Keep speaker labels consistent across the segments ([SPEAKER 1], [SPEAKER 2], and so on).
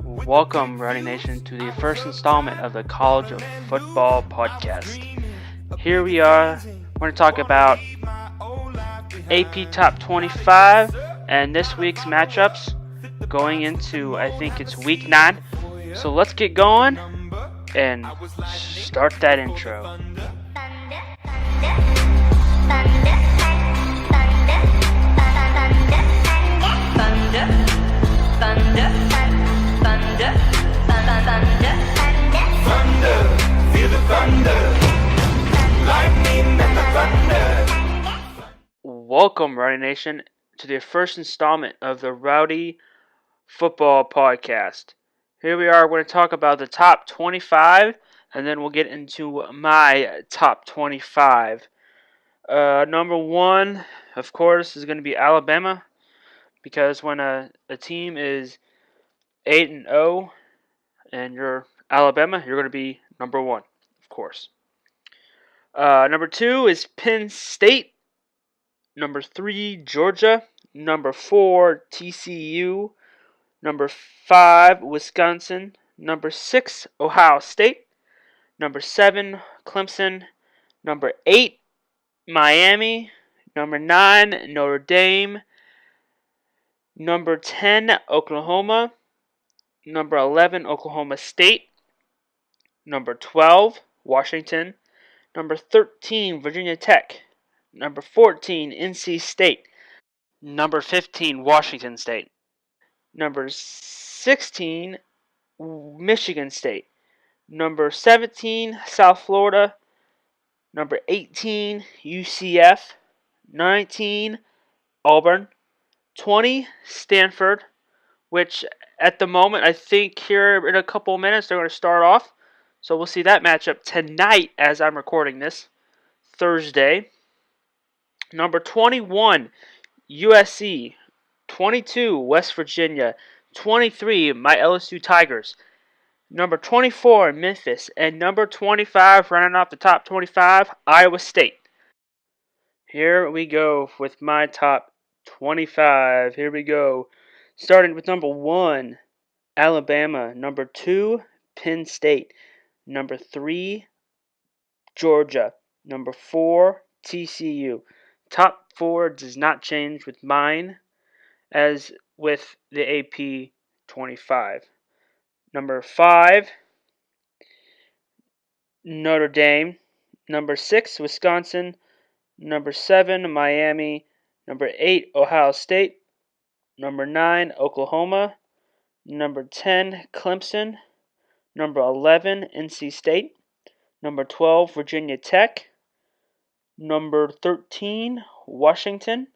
[SPEAKER 1] Welcome, Rowdy Nation, to the first installment of the College of Football podcast. Here we are. We're going to talk about AP Top 25 and this week's matchups going into, I think it's week 9. So let's get going and start that intro.
[SPEAKER 2] Feel the thunder, lightning and the thunder.
[SPEAKER 1] Welcome, Rowdy Nation, to the first installment of the Rowdy Football podcast. Here we are. We're going to talk about the top 25, and then we'll get into my top 25. Number 1, of course, is going to be Alabama, because when a team is 8-0 and you're Alabama, you're going to be number 1, of course. Number 2 is Penn State. Number 3, Georgia. Number 4, TCU. Number 5, Wisconsin. Number 6, Ohio State. Number 7, Clemson. Number 8, Miami. Number 9, Notre Dame. Number 10, Oklahoma. Number 11, Oklahoma State. Number 12, Washington. Number 13, Virginia Tech. Number 14, NC State. Number 15, Washington State. Number 16, Michigan State. Number 17, South Florida. Number 18, UCF. 19, Auburn. 20, Stanford, which at the moment, I think here in a couple of minutes, they're going to start off. So we'll see that matchup tonight as I'm recording this, Thursday. Number 21, USC. 22, West Virginia. 23, my LSU Tigers. Number 24, Memphis. And number 25, running off the top 25, Iowa State. Here we go with my top 25. Here we go. Starting with number 1, Alabama. Number 2, Penn State. Number 3, Georgia. Number 4, TCU. Top 4 does not change with mine as with the AP 25. Number 5, Notre Dame. Number 6, Wisconsin. Number 7, Miami. Number 8, Ohio State. Number 9, Oklahoma. Number 10, Clemson. Number 11, NC State. Number 12, Virginia Tech. Number 13, Washington.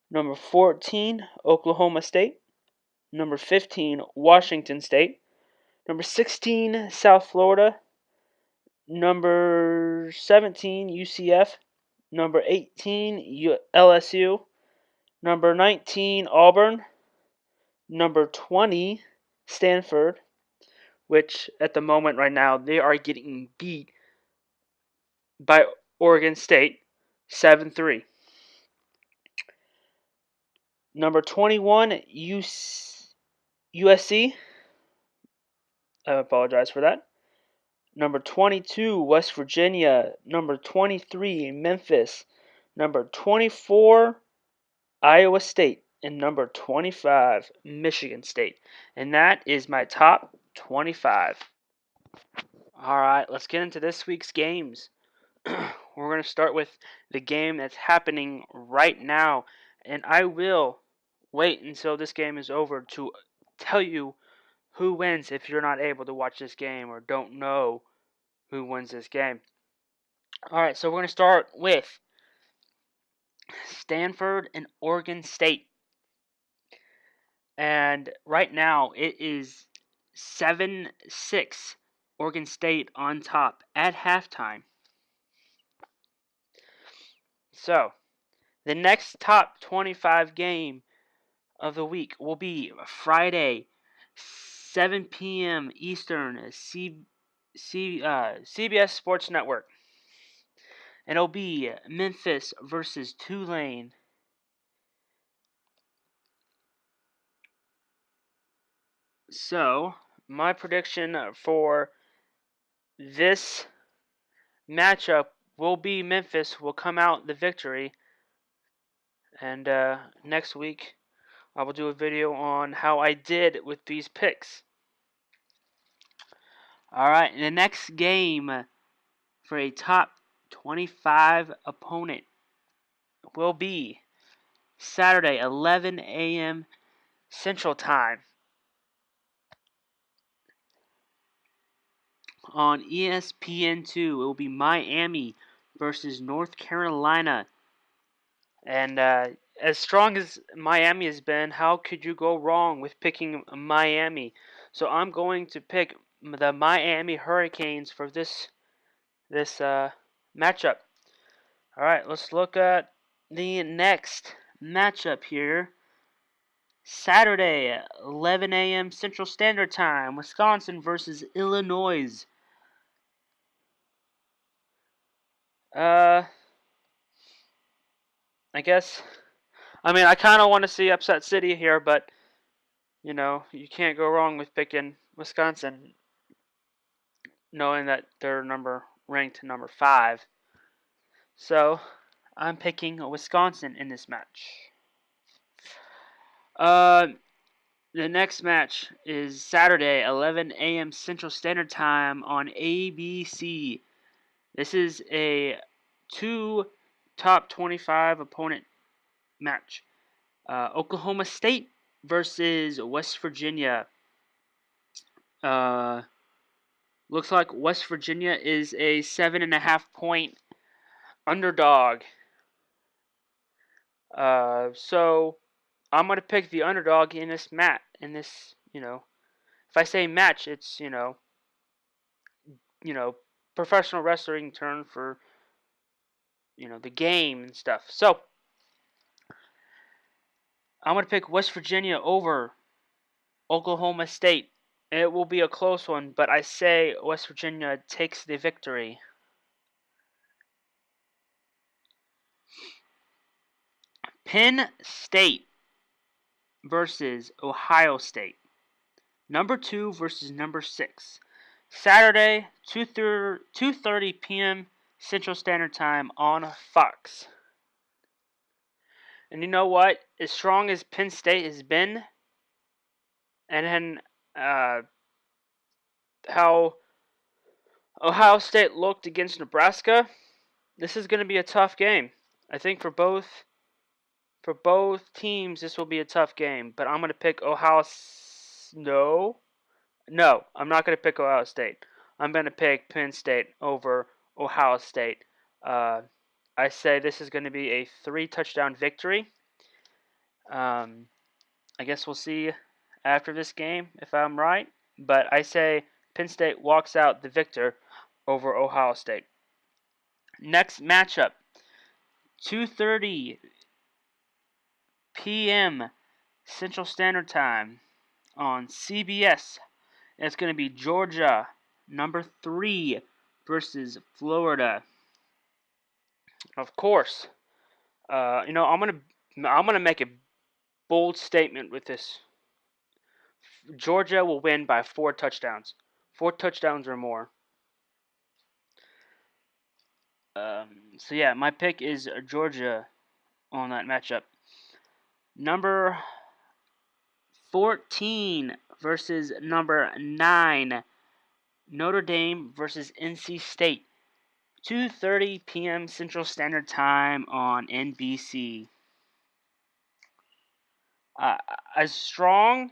[SPEAKER 1] Number 14, Oklahoma State. Number 15, Washington State. Number 16, South Florida. Number 17, UCF. Number 18, LSU. Number 19, Auburn. Number 20, Stanford, which at the moment right now, they are getting beat by Oregon State 7-3. Number 21, USC. I apologize for that. Number 22, West Virginia. Number 23, Memphis. Number 24, Iowa State. And number 25, Michigan State. And that is my top 25. Alright, let's get into this week's games. We're going to start with the game that's happening right now. And I will wait until this game is over to tell you who wins if you're not able to watch this game or don't know who wins this game. Alright, so we're going to start with Stanford and Oregon State. And right now it is 7-6, Oregon State on top at halftime. So, the next top 25 game of the week will be Friday, 7 p.m. Eastern, CBS Sports Network. And it'll be Memphis versus Tulane. So, my prediction for this matchup will be Memphis will come out the victory. And next week, I will do a video on how I did with these picks. Alright, the next game for a top 25 opponent will be Saturday, 11 a.m. Central Time. On ESPN2, it will be Miami versus North Carolina. And as strong as Miami has been, how could you go wrong with picking Miami? So I'm going to pick the Miami Hurricanes for this matchup. All right, let's look at the next matchup here. Saturday, 11 a.m. Central Standard Time, Wisconsin versus Illinois. I guess, I kind of want to see Upset City here, but, you can't go wrong with picking Wisconsin, knowing that they're ranked number 5. So, I'm picking Wisconsin in this match. The next match is Saturday, 11 a.m. Central Standard Time on ABC. This is a 2 top 25 opponent match. Oklahoma State versus West Virginia. Looks like West Virginia is a 7.5 point underdog. So I'm gonna pick the underdog in this match. If I say match, it's professional wrestling term for the game and stuff. So I'm going to pick West Virginia over Oklahoma State. It will be a close one, but I say West Virginia takes the victory. Penn State versus Ohio State. Number 2 versus number 6. Saturday, 2:30 p.m. Central Standard Time on Fox. And you know what? As strong as Penn State has been, and then how Ohio State looked against Nebraska, this is going to be a tough game. I think for both teams, this will be a tough game. But I'm going to pick No, I'm not going to pick Ohio State. I'm going to pick Penn State over Ohio State. I say this is going to be a 3-touchdown victory. I guess we'll see after this game if I'm right. But I say Penn State walks out the victor over Ohio State. Next matchup, 2:30 p.m. Central Standard Time on CBS. It's going to be Georgia, number 3, versus Florida. Of course, I'm gonna make a bold statement with this. Georgia will win by 4 touchdowns. 4 touchdowns or more. So yeah, my pick is Georgia on that matchup. Number 14 versus number 9. Notre Dame versus NC State. 2:30 p.m. Central Standard Time on NBC. As strong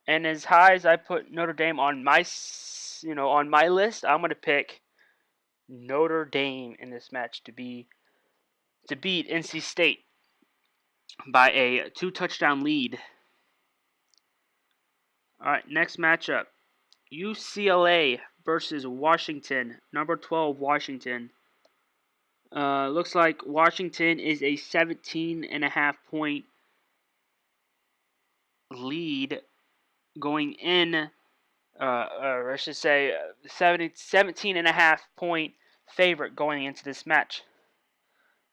[SPEAKER 1] and as high as I put Notre Dame on my list, I'm gonna pick Notre Dame in this match to beat NC State by a 2-touchdown lead. All right, next matchup: UCLA versus Washington. Number 12 Washington. Looks like Washington is a 17.5 point lead going in, or I should say 17.5 point favorite going into this match.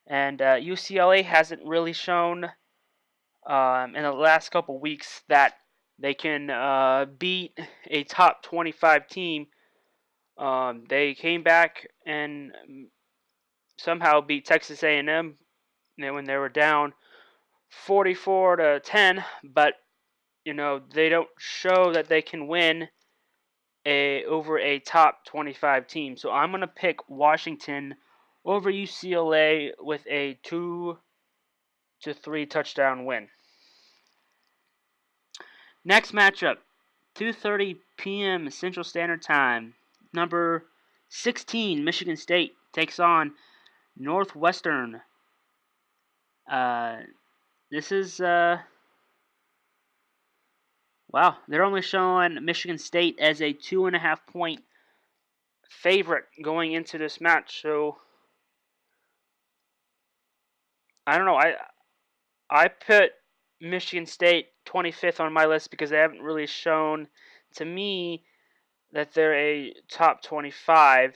[SPEAKER 1] And UCLA hasn't really shown in the last couple weeks that they can beat a top 25 team. They came back and somehow beat Texas A&M when they were down 44-10, but they don't show that they can win over a top 25 team. So I'm going to pick Washington over UCLA with a 2 to 3 touchdown win. Next matchup, 2:30 p.m. Central Standard Time. Number 16 Michigan State takes on Northwestern. This is wow. They're only showing Michigan State as a 2.5 point favorite going into this match. So I don't know. I put Michigan State 25th on my list because they haven't really shown to me that they're a top 25.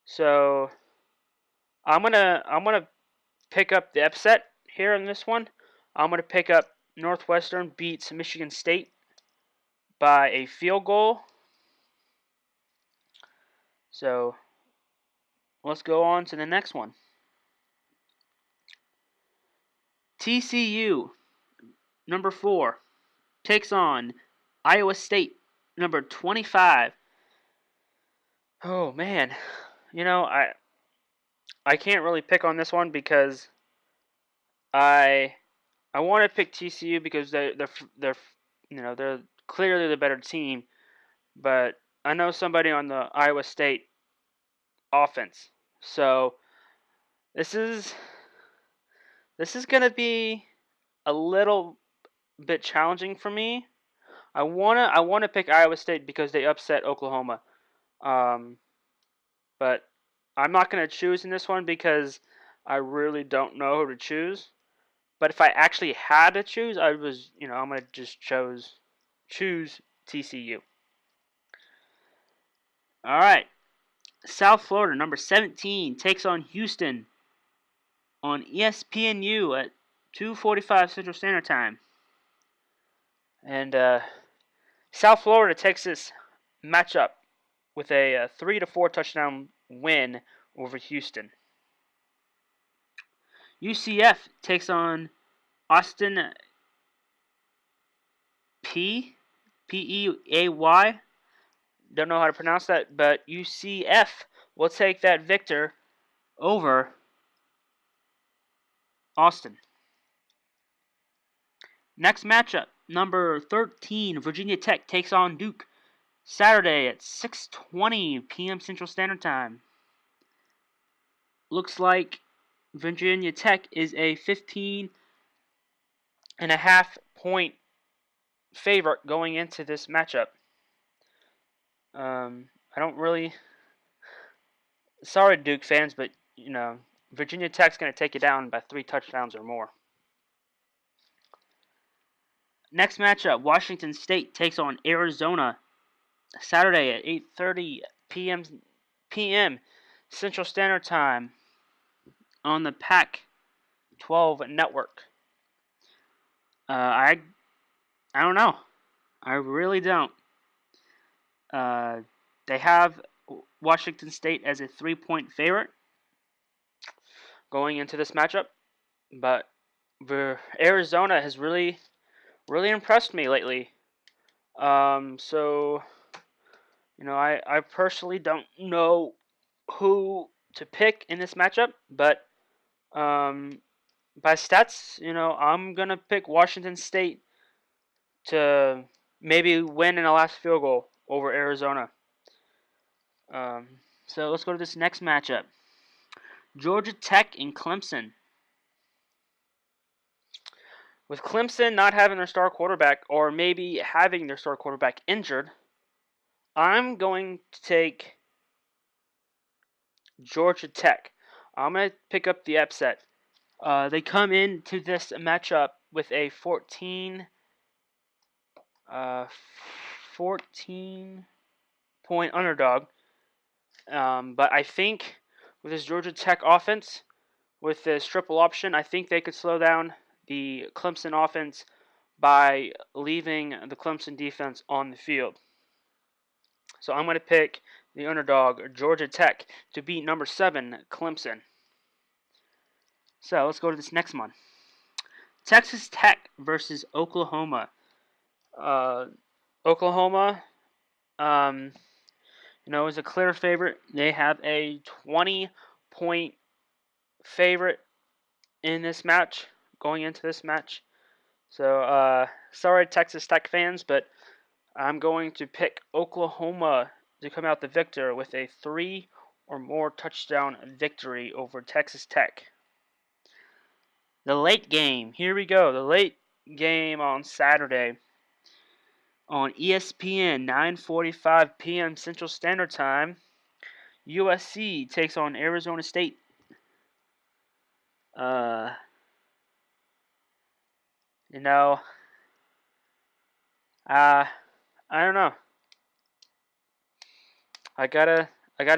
[SPEAKER 1] So I'm gonna pick up the upset here in this one. I'm gonna pick up Northwestern beats Michigan State by a field goal. So let's go on to the next one. TCU, number 4, takes on Iowa State, number 25. Oh man, I can't really pick on this one because I want to pick TCU because they're clearly the better team, but I know somebody on the Iowa State offense, so this is gonna be a little bit challenging for me. I wanna pick Iowa State because they upset Oklahoma, but I'm not gonna choose in this one because I really don't know who to choose. But if I actually had to choose, I'm gonna just choose TCU. All right, South Florida, number 17, takes on Houston on ESPNU at 2:45 Central Standard Time. And South Florida takes this matchup with a 3 to 4 touchdown win over Houston. UCF takes on Austin Peay. Don't know how to pronounce that, but UCF will take that victor over Austin. Next matchup, number 13, Virginia Tech takes on Duke. Saturday at 6:20 p.m. Central Standard Time. Looks like Virginia Tech is a 15.5 point favorite going into this matchup. I don't really. Sorry, Duke fans, but Virginia Tech's going to take you down by 3 touchdowns or more. Next matchup, Washington State takes on Arizona. Saturday at 8:30 p.m. Central Standard Time on the Pac-12 network. I don't know. I really don't. They have Washington State as a 3-point favorite going into this matchup, but Arizona has really impressed me lately. So I personally don't know who to pick in this matchup, but by stats, I'm going to pick Washington State to maybe win in the last field goal over Arizona. So let's go to this next matchup. Georgia Tech and Clemson. With Clemson not having their star quarterback, or maybe having their star quarterback injured, I'm going to take Georgia Tech. I'm going to pick up the upset. They come into this matchup with a 14 point underdog. But I think with this Georgia Tech offense, with this triple option, I think they could slow down the Clemson offense by leaving the Clemson defense on the field. So I'm going to pick the underdog, Georgia Tech, to beat number 7, Clemson. So let's go to this next one. Texas Tech versus Oklahoma. Oklahoma, is a clear favorite. They have a 20-point favorite in this match, going into this match. So, sorry, Texas Tech fans, but I'm going to pick Oklahoma to come out the victor with a 3 or more touchdown victory over Texas Tech. The late game. Here we go. The late game on Saturday on ESPN, 9:45 p.m. Central Standard Time. USC takes on Arizona State. You know, I don't know. I gotta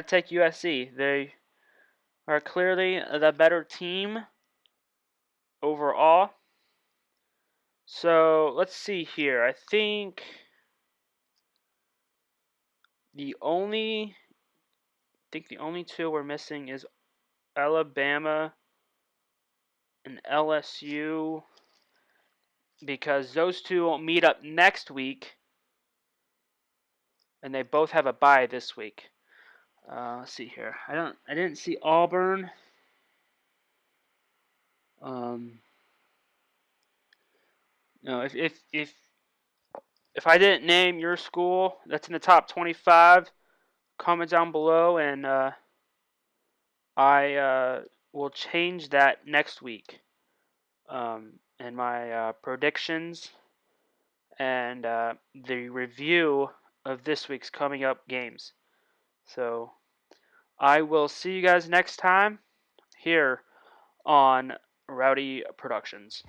[SPEAKER 1] take USC. They are clearly the better team overall. So let's see here. I think the only two we're missing is Alabama and LSU, because those two will meet up next week, and they both have a bye this week. Let's see here. I didn't see Auburn. If I didn't name your school that's in the top 25, comment down below, and I will change that next week. And my predictions and the review of this week's coming up games. So I will see you guys next time here on Rowdy Productions.